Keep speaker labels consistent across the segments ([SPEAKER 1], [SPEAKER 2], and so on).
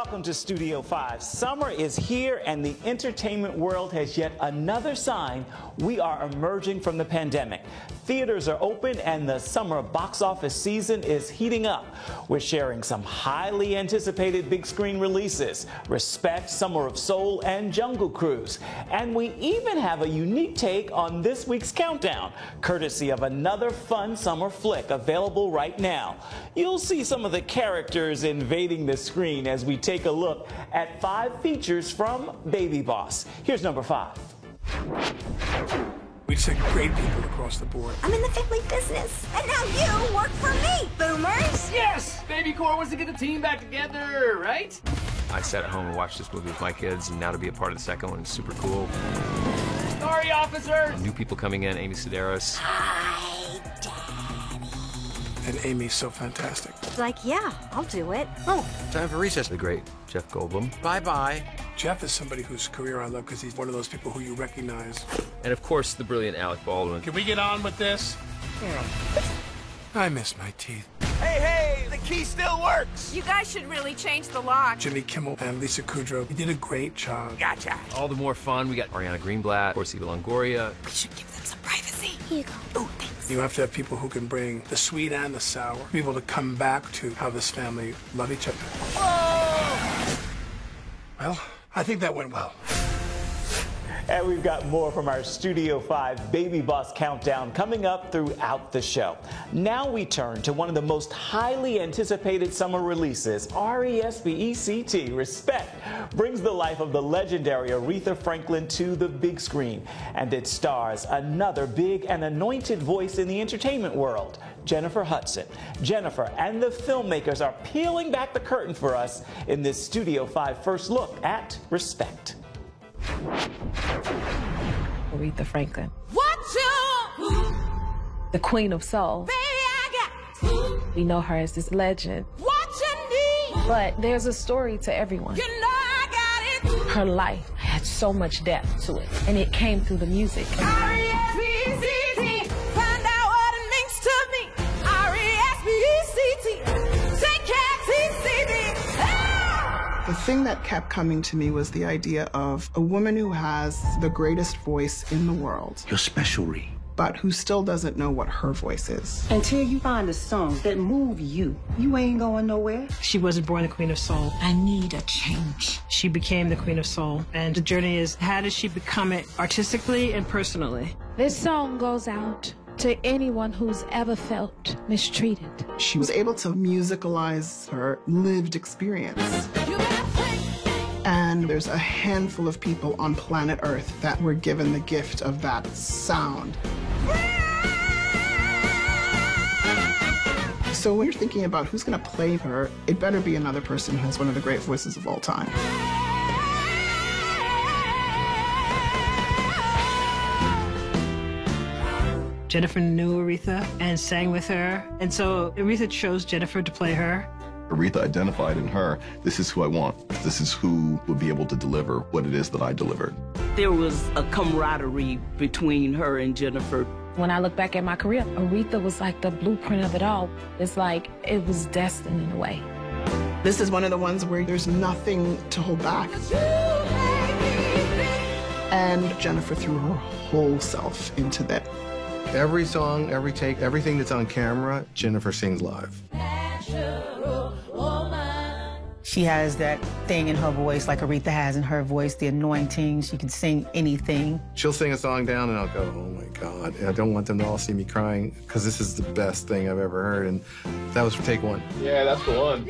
[SPEAKER 1] Welcome to Studio 5. Summer is here and the entertainment world has yet another sign we are emerging from the pandemic. Theaters are open and the summer box office season is heating up. We're sharing some highly anticipated big screen releases, Respect, Summer of Soul, and Jungle Cruise. And we even have a unique take on this week's countdown, courtesy of another fun summer flick available right now. You'll see some of the characters invading the screen as we take a look at 5 features from Baby Boss. Here's number 5.
[SPEAKER 2] We just had great people across the board.
[SPEAKER 3] I'm in the family business, and now you work for me, boomers!
[SPEAKER 4] Yes! Baby Core wants to get the team back together, right?
[SPEAKER 5] I sat at home and watched this movie with my kids, and now to be a part of the second one is super cool.
[SPEAKER 4] Sorry, officers!
[SPEAKER 5] New people coming in, Amy Sedaris.
[SPEAKER 3] Hi, Daddy.
[SPEAKER 2] And Amy's so fantastic.
[SPEAKER 3] Like, yeah, I'll do it.
[SPEAKER 5] Oh, time for recess. The great Jeff Goldblum. Bye-bye.
[SPEAKER 2] Jeff is somebody whose career I love because he's one of those people who you recognize.
[SPEAKER 5] And of course, the brilliant Alec Baldwin.
[SPEAKER 2] Can we get on with this?
[SPEAKER 3] Yeah.
[SPEAKER 2] I miss my teeth.
[SPEAKER 6] Hey, the key still works!
[SPEAKER 7] You guys should really change the lock.
[SPEAKER 2] Jimmy Kimmel and Lisa Kudrow, you did a great job.
[SPEAKER 6] Gotcha.
[SPEAKER 5] All the more fun. We got Ariana Greenblatt, of course, Eva Longoria.
[SPEAKER 3] We should give them some privacy. Here you go. Ooh, thanks.
[SPEAKER 2] You have to have people who can bring the sweet and the sour, people to come back to how this family love each other.
[SPEAKER 6] Whoa!
[SPEAKER 2] Well, I think that went well.
[SPEAKER 1] And we've got more from our Studio 5 Baby Boss Countdown coming up throughout the show. Now we turn to one of the most highly anticipated summer releases. RESPECT, Respect, brings the life of the legendary Aretha Franklin to the big screen. And it stars another big and anointed voice in the entertainment world, Jennifer Hudson. Jennifer and the filmmakers are peeling back the curtain for us in this Studio 5 first look at Respect.
[SPEAKER 8] Aretha Franklin,
[SPEAKER 7] What you?
[SPEAKER 8] the Queen of Soul.
[SPEAKER 7] Baby, I got
[SPEAKER 8] We know her as this legend,
[SPEAKER 7] what you need.
[SPEAKER 8] but there's a story to everyone.
[SPEAKER 7] You know I got it.
[SPEAKER 8] Her life had so much depth to it, and it came through the music.
[SPEAKER 7] R-E-S-P-E-C-T. Find out what it means to me. R-E-S-P-E-C-T. Take care, T-C-B.
[SPEAKER 9] The thing that kept coming to me was the idea of a woman who has the greatest voice in the world,
[SPEAKER 6] You're special, Ree.
[SPEAKER 9] but who still doesn't know what her voice is.
[SPEAKER 10] Until you find a song that move you, you ain't going nowhere.
[SPEAKER 11] She wasn't born the Queen of Soul.
[SPEAKER 3] I need a change.
[SPEAKER 11] She became the Queen of Soul. And the journey is, how does she become it artistically and personally?
[SPEAKER 12] This song goes out to anyone who's ever felt mistreated.
[SPEAKER 9] She was able to musicalize her lived experience. And there's a handful of people on planet Earth that were given the gift of that sound. So when you're thinking about who's going to play her, it better be another person who has one of the great voices of all time.
[SPEAKER 11] Jennifer knew Aretha and sang with her. And so Aretha chose Jennifer to play her.
[SPEAKER 13] Aretha identified in her, this is who I want. This is who would be able to deliver what it is that I delivered.
[SPEAKER 10] There was a camaraderie between her and Jennifer.
[SPEAKER 8] When I look back at my career, Aretha was like the blueprint of it all. It's like it was destined in a way.
[SPEAKER 9] This is one of the ones where there's nothing to hold back. And Jennifer threw her whole self into that.
[SPEAKER 14] Every song, every take, everything that's on camera, Jennifer sings live.
[SPEAKER 10] She has that thing in her voice like Aretha has in her voice, the anointing. She can sing anything.
[SPEAKER 14] She'll sing a song down and I'll go, oh my God. And I don't want them to all see me crying because this is the best thing I've ever heard. And that was for take 1.
[SPEAKER 5] Yeah, that's the one.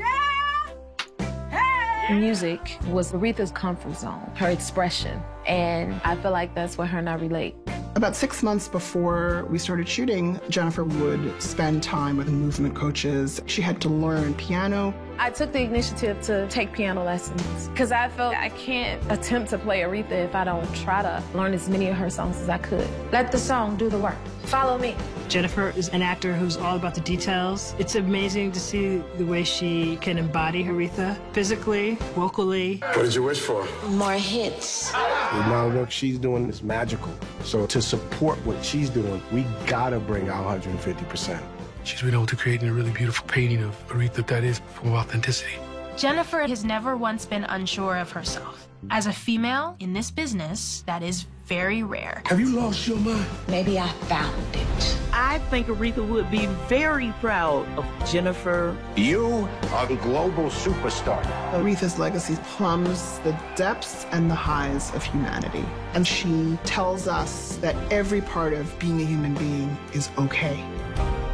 [SPEAKER 8] Music was Aretha's comfort zone, her expression, and I feel like that's where her and I relate.
[SPEAKER 9] About 6 months before we started shooting, Jennifer would spend time with movement coaches. She had to learn piano.
[SPEAKER 8] I took the initiative to take piano lessons because I felt I can't attempt to play Aretha if I don't try to learn as many of her songs as I could. Let the song do the work. Follow me.
[SPEAKER 11] Jennifer is an actor who's all about the details. It's amazing to see the way she can embody Aretha physically, vocally.
[SPEAKER 2] What did you wish for?
[SPEAKER 3] More hits.
[SPEAKER 14] The amount of work she's doing is magical. So to support what she's doing, we gotta bring our 150%.
[SPEAKER 2] She's been able to create a really beautiful painting of Aretha that is full of authenticity.
[SPEAKER 15] Jennifer has never once been unsure of herself. As a female in this business, that is very rare.
[SPEAKER 6] Have you lost your mind?
[SPEAKER 12] Maybe I found it.
[SPEAKER 16] I think Aretha would be very proud of Jennifer.
[SPEAKER 6] You are a global superstar.
[SPEAKER 9] Aretha's legacy plumbs the depths and the highs of humanity. And she tells us that every part of being a human being is okay.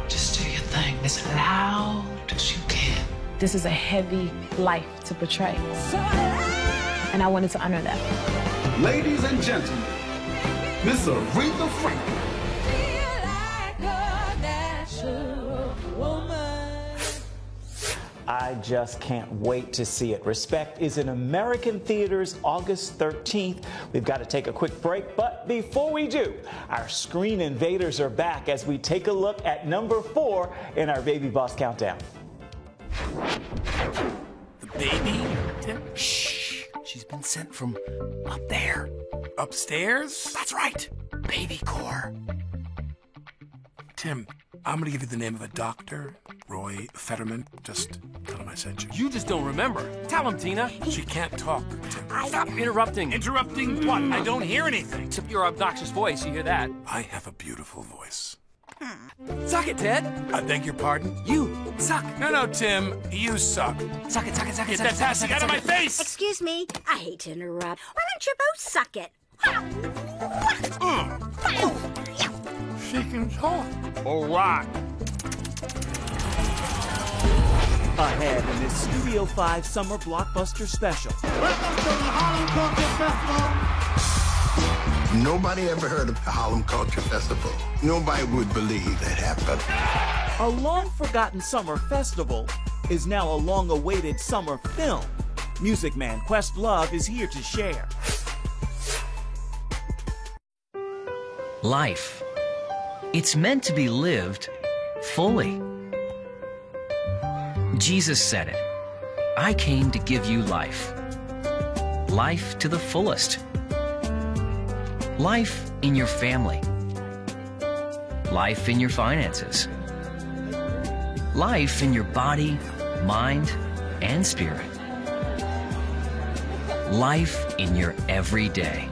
[SPEAKER 12] Just do your thing as loud as you can.
[SPEAKER 8] This is a heavy life to portray. And I wanted to honor that.
[SPEAKER 6] Ladies and gentlemen, Miss Aretha Franklin.
[SPEAKER 1] I just can't wait to see it. Respect is in American theaters August 13th. We've got to take a quick break, but before we do, our screen invaders are back as we take a look at number 4 in our Baby Boss Countdown.
[SPEAKER 6] The baby? Tim? Shh. She's been sent from up there.
[SPEAKER 2] Upstairs?
[SPEAKER 6] That's right. Baby core.
[SPEAKER 2] Tim, I'm gonna give you the name of a doctor, Roy Fetterman. Just tell him I sent you.
[SPEAKER 4] You just don't remember. Tell him, Tina.
[SPEAKER 2] She can't talk, Tim.
[SPEAKER 4] Stop interrupting.
[SPEAKER 6] Interrupting what? I don't hear anything.
[SPEAKER 4] Except your obnoxious voice, you hear that?
[SPEAKER 2] I have a beautiful voice.
[SPEAKER 4] Suck it, Ted.
[SPEAKER 2] I beg your pardon?
[SPEAKER 4] You suck.
[SPEAKER 2] No, Tim. You suck.
[SPEAKER 4] Suck it, suck it, suck it.
[SPEAKER 6] Get that plastic out of my face!
[SPEAKER 3] Excuse me, I hate to interrupt. Why don't you both suck it?
[SPEAKER 2] She can talk.
[SPEAKER 6] All right.
[SPEAKER 17] Ahead in this Studio 5 Summer Blockbuster Special.
[SPEAKER 6] Welcome to the Harlem Culture Festival.
[SPEAKER 18] Nobody ever heard of the Harlem Culture Festival. Nobody would believe that happened.
[SPEAKER 17] A long-forgotten summer festival is now a long-awaited summer film. Music man Questlove is here to share.
[SPEAKER 19] Life. It's meant to be lived fully. Jesus said it. I came to give you life. Life to the fullest. Life in your family. Life in your finances. Life in your body, mind, and spirit. Life in your everyday.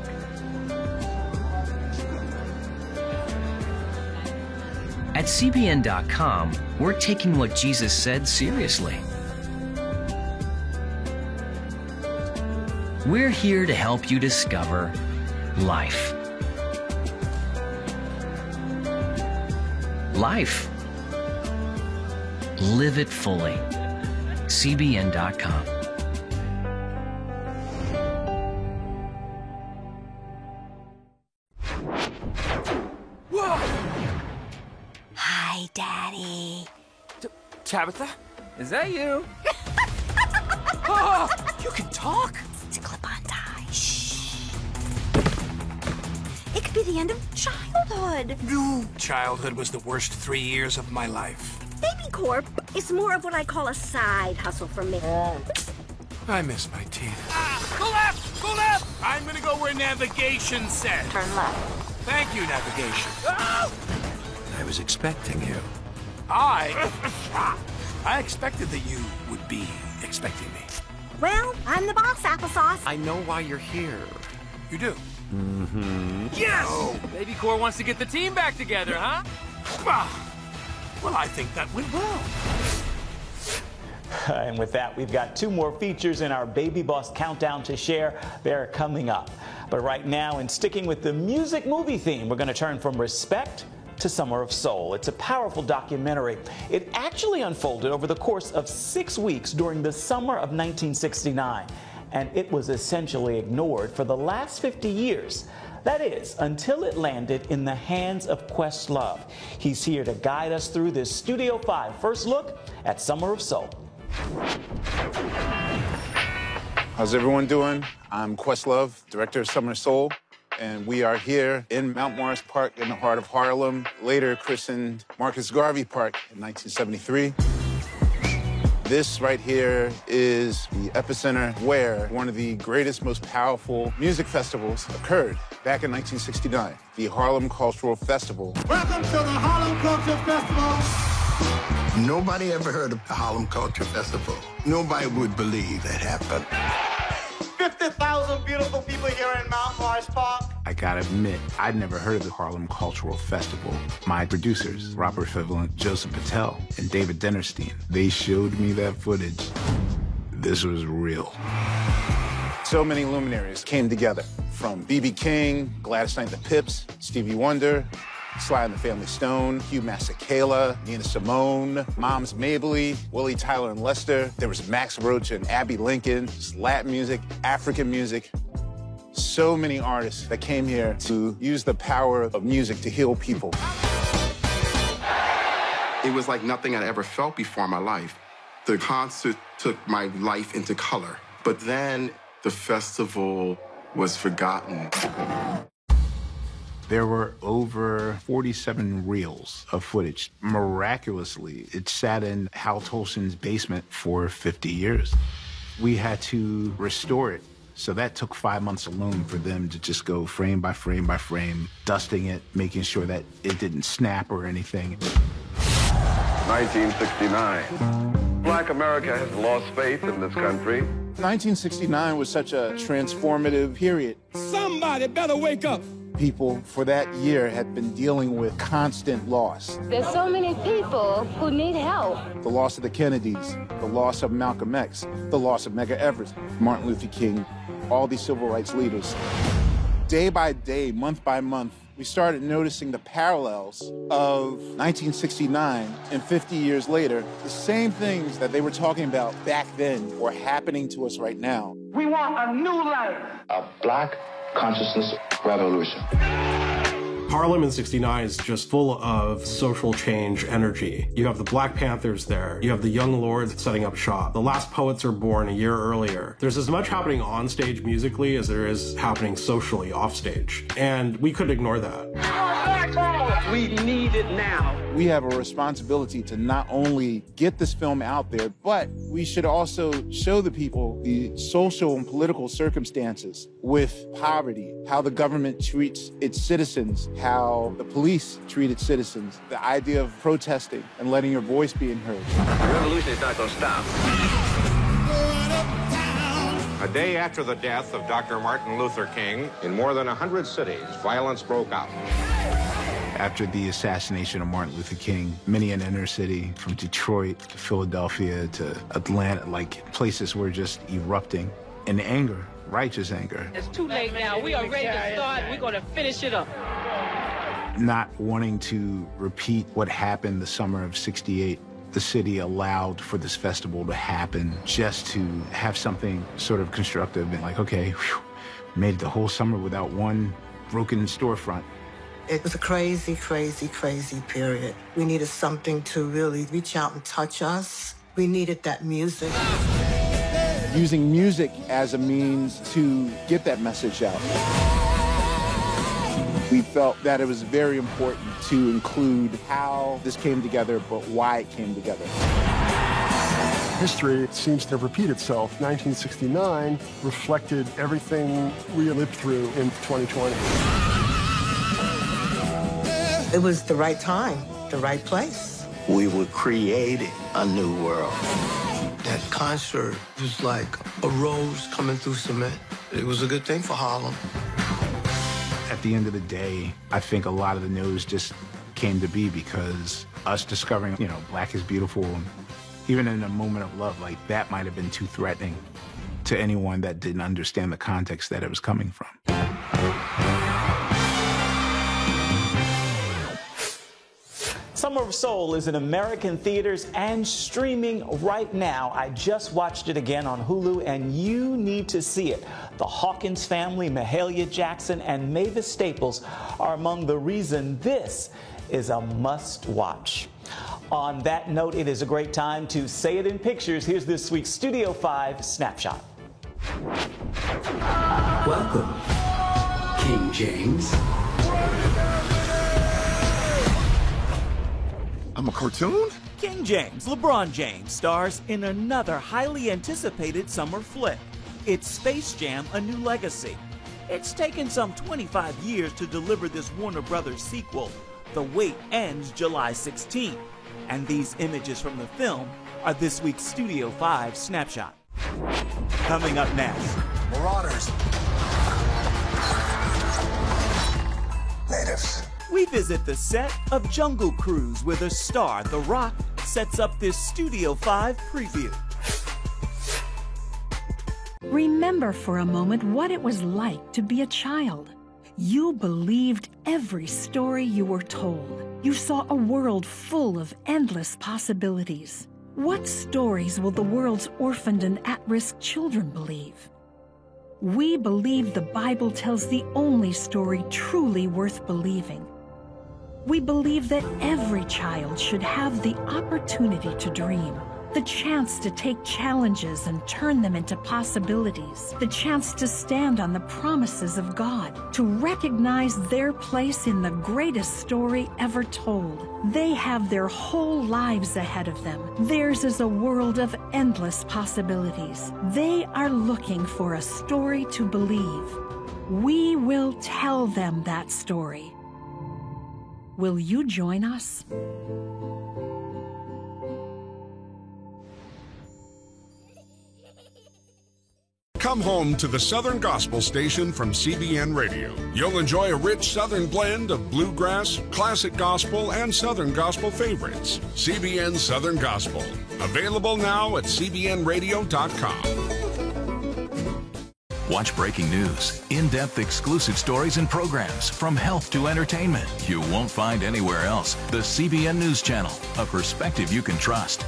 [SPEAKER 19] At CBN.com, we're taking what Jesus said seriously. We're here to help you discover life. Life. Live it fully. CBN.com.
[SPEAKER 3] Hi, Daddy.
[SPEAKER 4] Tabitha? Is that you? Oh, you can talk?
[SPEAKER 3] It's a clip-on tie. Shh. It could be the end of childhood.
[SPEAKER 2] No. Childhood was the worst 3 years of my life.
[SPEAKER 3] Baby Corp is more of what I call a side hustle for me.
[SPEAKER 2] I miss my teeth.
[SPEAKER 6] Go left! Go left! I'm gonna go where navigation says.
[SPEAKER 3] Turn left.
[SPEAKER 2] Thank you, navigation.
[SPEAKER 6] Oh! I was expecting you.
[SPEAKER 2] I expected that you would be expecting me.
[SPEAKER 3] Well, I'm the boss, applesauce.
[SPEAKER 6] I know why you're here.
[SPEAKER 2] You do?
[SPEAKER 6] Mm-hmm.
[SPEAKER 4] Yes! Oh. Baby Core wants to get the team back together, huh?
[SPEAKER 2] Well, I think that went well.
[SPEAKER 1] And with that, we've got 2 more features in our Baby Boss Countdown to share. They're coming up. But right now, in sticking with the music movie theme, we're going to turn from Respect to Summer of Soul. It's a powerful documentary. It actually unfolded over the course of 6 weeks during the summer of 1969, and it was essentially ignored for the last 50 years. That is, until it landed in the hands of Questlove. He's here to guide us through this Studio 5 first look at Summer of Soul.
[SPEAKER 20] How's everyone doing? I'm Questlove, director of Summer of Soul, and we are here in Mount Morris Park in the heart of Harlem, later christened Marcus Garvey Park in 1973. This right here is the epicenter where one of the greatest, most powerful music festivals occurred back in 1969, the Harlem Cultural Festival.
[SPEAKER 6] Welcome to the Harlem Culture Festival.
[SPEAKER 18] Nobody ever heard of the Harlem Culture Festival. Nobody would believe that happened.
[SPEAKER 21] 50,000 beautiful people here in Mount Morris Park.
[SPEAKER 20] I gotta admit, I'd never heard of the Harlem Cultural Festival. My producers, Robert Fivelin, Joseph Patel, and David Dennerstein, they showed me that footage. This was real. So many luminaries came together, from B.B. King, Gladys Knight and the Pips, Stevie Wonder, Sly and the Family Stone, Hugh Masekela, Nina Simone, Moms Mabley, Willie Tyler and Lester. There was Max Roach and Abby Lincoln, Latin music, African music. So many artists that came here to use the power of music to heal people.
[SPEAKER 22] It was like nothing I'd ever felt before in my life. The concert took my life into color, but then the festival was forgotten.
[SPEAKER 20] There were over 47 reels of footage. Miraculously, it sat in Hal Tolson's basement for 50 years. We had to restore it. So that took 5 months alone for them to just go frame by frame by frame, dusting it, making sure that it didn't snap or anything.
[SPEAKER 23] 1969. Black America has lost faith in this country.
[SPEAKER 20] 1969 was such a transformative period.
[SPEAKER 21] Somebody better wake up.
[SPEAKER 20] People for that year had been dealing with constant loss.
[SPEAKER 24] There's so many people who need help.
[SPEAKER 20] The loss of the Kennedys, the loss of Malcolm X, the loss of Medgar Evers, Martin Luther King, all these civil rights leaders. Day by day, month by month, we started noticing the parallels of 1969 and 50 years later. The same things that they were talking about back then were happening to us right now.
[SPEAKER 21] We want a new life.
[SPEAKER 25] A black consciousness revolution.
[SPEAKER 26] Harlem in '69 is just full of social change energy. You have the Black Panthers there. You have the Young Lords setting up shop. The Last Poets are born a year earlier. There's as much happening on stage musically as there is happening socially off stage. And we couldn't ignore that.
[SPEAKER 21] We need it now.
[SPEAKER 20] We have a responsibility to not only get this film out there, but we should also show the people the social and political circumstances with poverty, how the government treats its citizens, how the police treat its citizens, the idea of protesting and letting your voice be heard.
[SPEAKER 23] The revolution is not going to stop.
[SPEAKER 27] A day after the death of Dr. Martin Luther King, in more than 100 cities, violence broke out.
[SPEAKER 20] After the assassination of Martin Luther King, many in the inner city, from Detroit to Philadelphia to Atlanta, like places were just erupting in anger, righteous anger.
[SPEAKER 28] It's too late now. We are ready to start. We're going to finish it up.
[SPEAKER 20] Not wanting to repeat what happened the summer of '68, the city allowed for this festival to happen just to have something sort of constructive and like, okay, whew, made it the whole summer without one broken storefront.
[SPEAKER 29] It was a crazy, crazy, crazy period. We needed something to really reach out and touch us. We needed that music.
[SPEAKER 20] Using music as a means to get that message out. We felt that it was very important to include how this came together, but why it came together.
[SPEAKER 30] History seems to repeat itself. 1969 reflected everything we lived through in 2020.
[SPEAKER 29] It was the right time, the right place.
[SPEAKER 18] We were creating a new world. That concert was like a rose coming through cement. It was a good thing for Harlem.
[SPEAKER 20] At the end of the day, I think a lot of the news just came to be because us discovering, you know, black is beautiful, and even in a moment of love, like that might have been too threatening to anyone that didn't understand the context that it was coming from.
[SPEAKER 1] Summer of Soul is in American theaters and streaming right now. I just watched it again on Hulu, and you need to see it. The Hawkins family, Mahalia Jackson, and Mavis Staples are among the reason this is a must-watch. On that note, it is a great time to say it in pictures. Here's this week's Studio 5 Snapshot.
[SPEAKER 31] Welcome, King James.
[SPEAKER 13] I'm a cartoon?
[SPEAKER 17] King James, LeBron James, stars in another highly anticipated summer flick. It's Space Jam: A New Legacy. It's taken some 25 years to deliver this Warner Brothers sequel. The wait ends July 16th. And these images from the film are this week's Studio 5 snapshot. Coming up next.
[SPEAKER 5] Marauders. Natives.
[SPEAKER 17] We visit the set of Jungle Cruise where the star, The Rock, sets up this Studio 5 preview.
[SPEAKER 7] Remember for a moment what it was like to be a child. You believed every story you were told. You saw a world full of endless possibilities. What stories will the world's orphaned and at-risk children believe? We believe the Bible tells the only story truly worth believing. We believe that every child should have the opportunity to dream, the chance to take challenges and turn them into possibilities, the chance to stand on the promises of God, to recognize their place in the greatest story ever told. They have their whole lives ahead of them. Theirs is a world of endless possibilities. They are looking for a story to believe. We will tell them that story. Will you join us?
[SPEAKER 8] Come home to the Southern Gospel Station from CBN Radio. You'll enjoy a rich Southern blend of bluegrass, classic gospel, and Southern gospel favorites. CBN Southern Gospel. Available now at cbnradio.com.
[SPEAKER 9] Watch breaking news, in-depth exclusive stories and programs from health to entertainment you won't find anywhere else. The CBN News Channel, a perspective you can trust.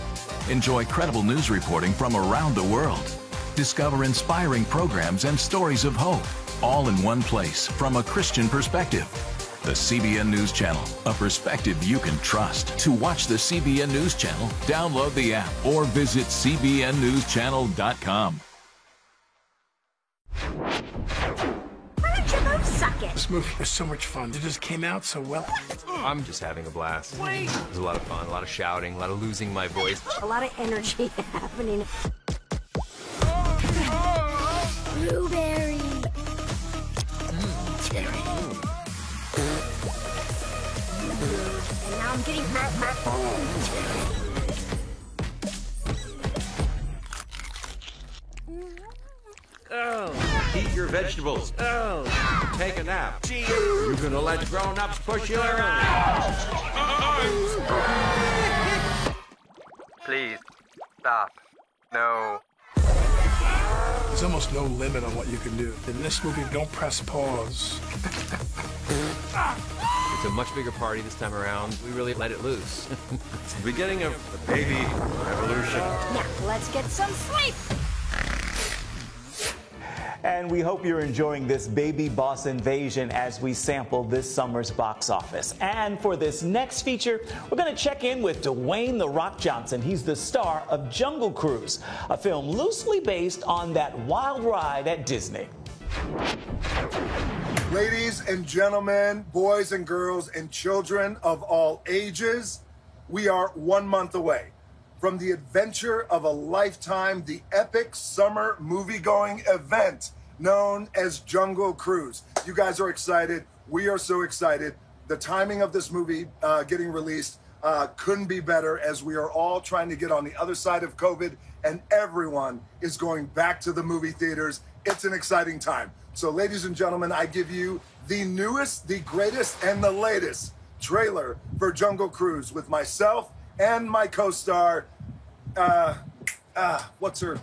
[SPEAKER 9] Enjoy credible news reporting from around the world. Discover inspiring programs and stories of hope, all in one place from a Christian perspective. The CBN News Channel, a perspective you can trust. To watch the CBN News Channel, download the app or visit cbnnewschannel.com.
[SPEAKER 3] Why don't you both suck it?
[SPEAKER 2] This movie was so much fun. It just came out so well.
[SPEAKER 10] I'm just having a blast. Wait. It was a lot of fun, a lot of shouting, a lot of losing my voice.
[SPEAKER 3] A lot of energy happening. Blueberry.
[SPEAKER 10] Cherry.
[SPEAKER 3] And now I'm getting
[SPEAKER 10] Oh, eat your vegetables. Oh, take a nap. You're gonna let grown-ups push you around.
[SPEAKER 11] Please, stop. No.
[SPEAKER 2] There's almost no limit on what you can do. In this movie, don't press pause.
[SPEAKER 10] It's a much bigger party this time around. We really let it loose. It's the beginning of the baby revolution.
[SPEAKER 3] Now, let's get some sleep.
[SPEAKER 1] And we hope you're enjoying this baby boss invasion as we sample this summer's box office. And for this next feature, we're going to check in with Dwayne "The Rock" Johnson. He's the star of Jungle Cruise, a film loosely based on that wild ride at Disney.
[SPEAKER 12] Ladies and gentlemen, boys and girls, and children of all ages, we are 1 month away from the adventure of a lifetime, the epic summer movie-going event known as Jungle Cruise. You guys are excited. We are so excited. The timing of this movie getting released couldn't be better, as we are all trying to get on the other side of COVID and everyone is going back to the movie theaters. It's an exciting time. So ladies and gentlemen, I give you the newest, the greatest, and the latest trailer for Jungle Cruise with myself and my co-star, what's her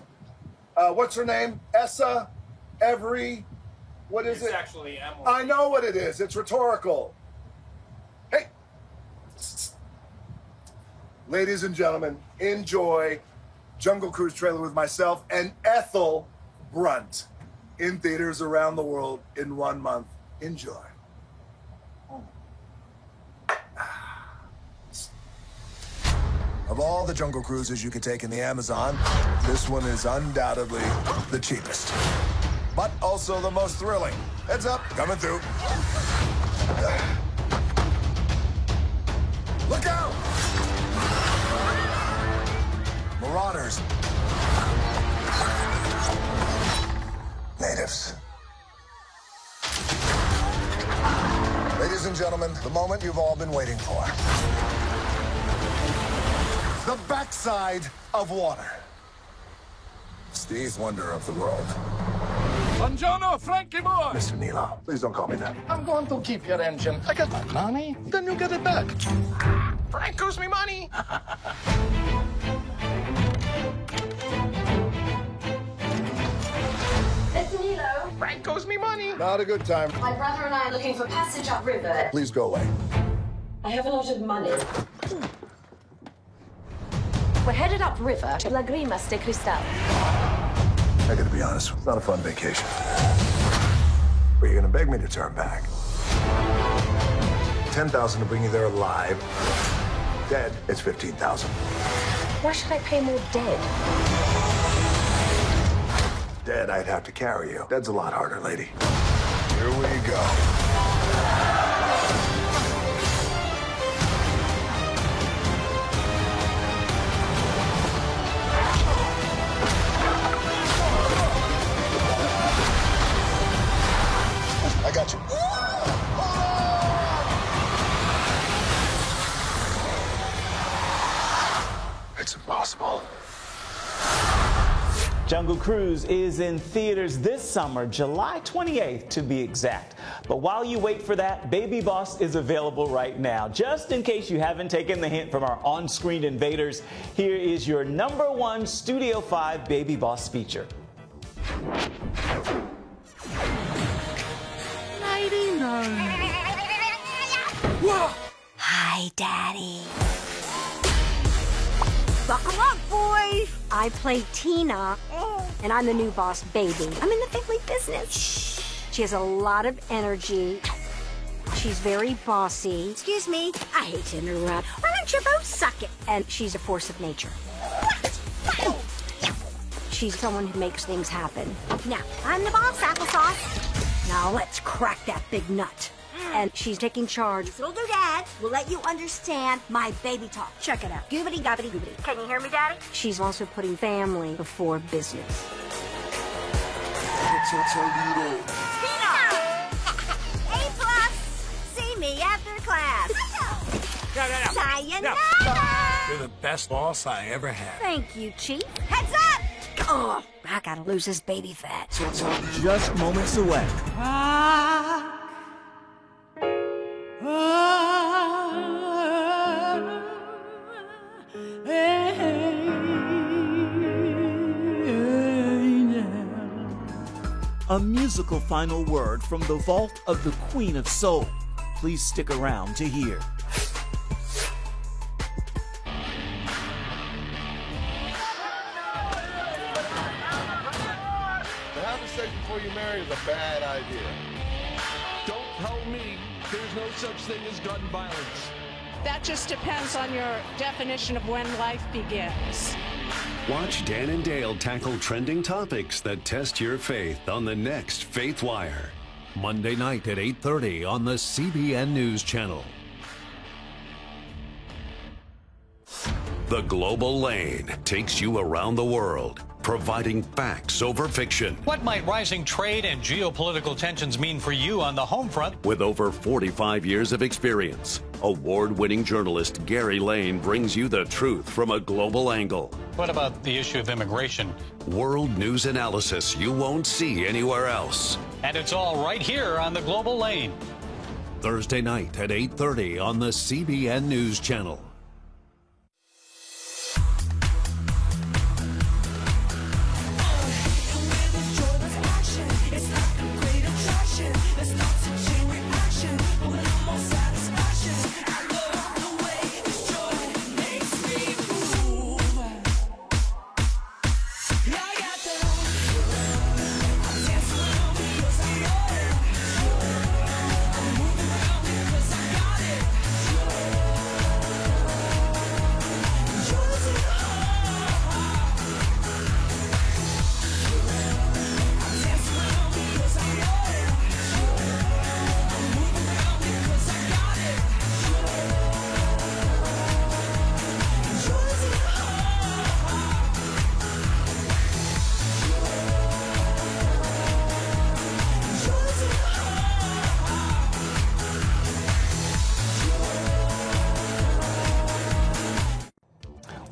[SPEAKER 12] name? Essa, what is it?
[SPEAKER 14] It's actually Emily.
[SPEAKER 12] I know what it is. It's rhetorical. Hey. Ladies and gentlemen, enjoy Jungle Cruise trailer with myself and Ethel Brunt in theaters around the world in 1 month. Enjoy.
[SPEAKER 5] Of all the Jungle Cruises you could take in the Amazon, this one is undoubtedly the cheapest, but also the most thrilling. Heads up, coming through. Look out! Marauders. Natives. Ladies and gentlemen, the moment you've all been waiting for. side of water. Steve, wonder of the world.
[SPEAKER 12] Buongiorno, Frankie boy!
[SPEAKER 5] Mr. Nilo, please don't call me that.
[SPEAKER 12] I'm going to keep your engine. I got my money, then you get it back. Frank owes me money.
[SPEAKER 4] Mr. Nilo.
[SPEAKER 12] Frank owes me money.
[SPEAKER 5] Not a good time.
[SPEAKER 4] My brother and I are looking for passage upriver.
[SPEAKER 5] Please go away.
[SPEAKER 4] I have a lot of money. We're headed upriver to Lagrimas de Cristal.
[SPEAKER 5] I gotta be honest, it's not a fun vacation. But you're gonna beg me to turn back. 10,000 to bring you there alive. Dead, it's 15,000.
[SPEAKER 4] Why should I pay more dead?
[SPEAKER 5] Dead, I'd have to carry you. Dead's a lot harder, lady. Here we go. I got you. It's impossible.
[SPEAKER 1] Jungle Cruise is in theaters this summer, July 28th to be exact. But while you wait for that, Baby Boss is available right now. Just in case you haven't taken the hint from our on-screen invaders, here is your #1 Studio 5 Baby Boss feature.
[SPEAKER 3] Hi, Daddy. Buckle up, boys. I play Tina, and I'm the new boss baby. I'm in the family business. She has a lot of energy. She's very bossy. Excuse me, I hate to interrupt. Why don't you both suck it? And she's a force of nature. She's someone who makes things happen. Now, I'm the boss, applesauce. Now let's crack that big nut. And she's taking charge. This little dad will let you understand my baby talk. Check it out. Goobity gobbity goobity. Can you hear me, Daddy? She's also putting family before business. Tina! A+. See me after class. Sayonara!
[SPEAKER 2] You're the best boss I ever had.
[SPEAKER 3] Thank you, Chief. Heads up! Oh, I gotta lose this baby fat.
[SPEAKER 17] Just moments away. A musical final word from the vault of the Queen of Soul. Please stick around to hear.
[SPEAKER 6] To have sex before you marry is a bad idea.
[SPEAKER 14] Don't tell me there's no such thing as gun violence.
[SPEAKER 28] That just depends on your definition of when life begins.
[SPEAKER 15] Watch Dan and Dale tackle trending topics that test your faith on the next Faith Wire. Monday night at 8:30 on the CBN News Channel. The Global Lane takes you around the world, providing facts over fiction.
[SPEAKER 16] What might rising trade and geopolitical tensions mean for you on the home front?
[SPEAKER 15] With over 45 years of experience, award-winning journalist Gary Lane brings you the truth from a global angle.
[SPEAKER 16] What about the issue of immigration?
[SPEAKER 15] World news analysis you won't see anywhere else.
[SPEAKER 16] And it's all right here on the Global Lane.
[SPEAKER 15] Thursday night at 8:30 on the CBN News Channel.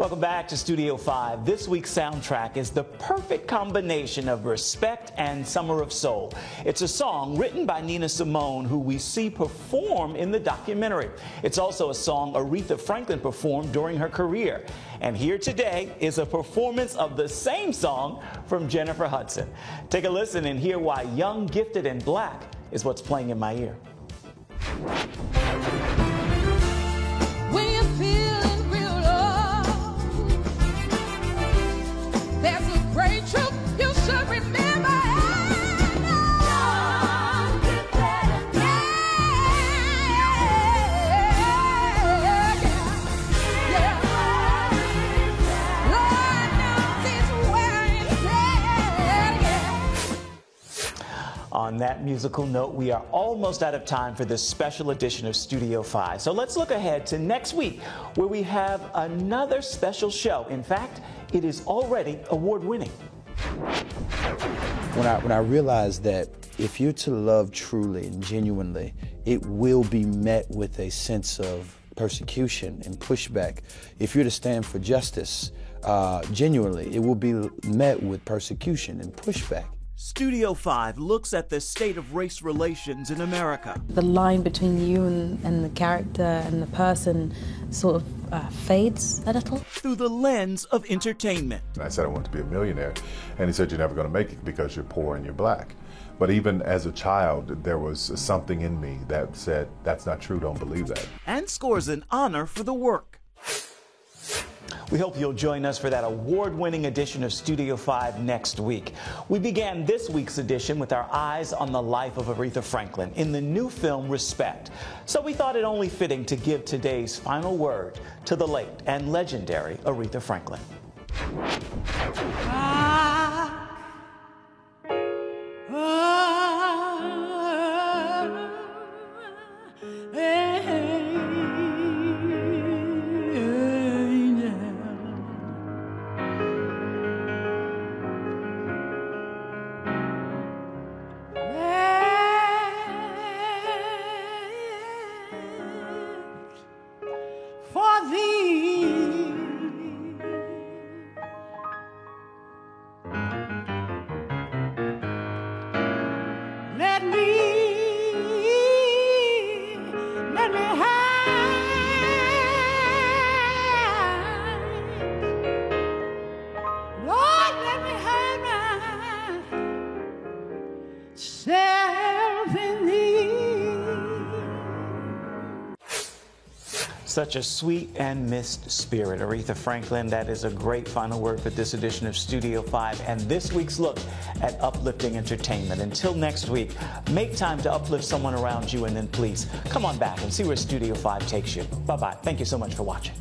[SPEAKER 1] Welcome back to Studio 5. This week's soundtrack is the perfect combination of respect and Summer of Soul. It's a song written by Nina Simone, who we see perform in the documentary. It's also a song Aretha Franklin performed during her career. And here today is a performance of the same song from Jennifer Hudson. Take a listen and hear why Young, Gifted, and Black is what's playing in my ear.
[SPEAKER 18] When you're feeling real low, there's a great truth you should remember.
[SPEAKER 1] On that musical note, we are almost out of time for this special edition of Studio 5. So let's look ahead to next week, where we have another special show. In fact, it is already award-winning.
[SPEAKER 19] When I realized that if you're to love truly and genuinely, it will be met with a sense of persecution and pushback. If you're to stand for justice genuinely, it will be met with persecution and pushback.
[SPEAKER 17] Studio 5 looks at the state of race relations in America.
[SPEAKER 21] The line between you and the character and the person sort of fades a little.
[SPEAKER 17] Through the lens of entertainment.
[SPEAKER 22] I said I want to be a millionaire, and he said you're never going to make it because you're poor and you're black. But even as a child, there was something in me that said, that's not true, don't believe that.
[SPEAKER 17] And scores an honor for the work.
[SPEAKER 1] We hope you'll join us for that award-winning edition of Studio 5 next week. We began this week's edition with our eyes on the life of Aretha Franklin in the new film Respect. So we thought it only fitting to give today's final word to the late and legendary Aretha Franklin. Such a sweet and missed spirit, Aretha Franklin. That is a great final word for this edition of Studio 5 and this week's look at uplifting entertainment. Until next week, make time to uplift someone around you, and then please come on back and see where Studio 5 takes you. Bye-bye. Thank you so much for watching.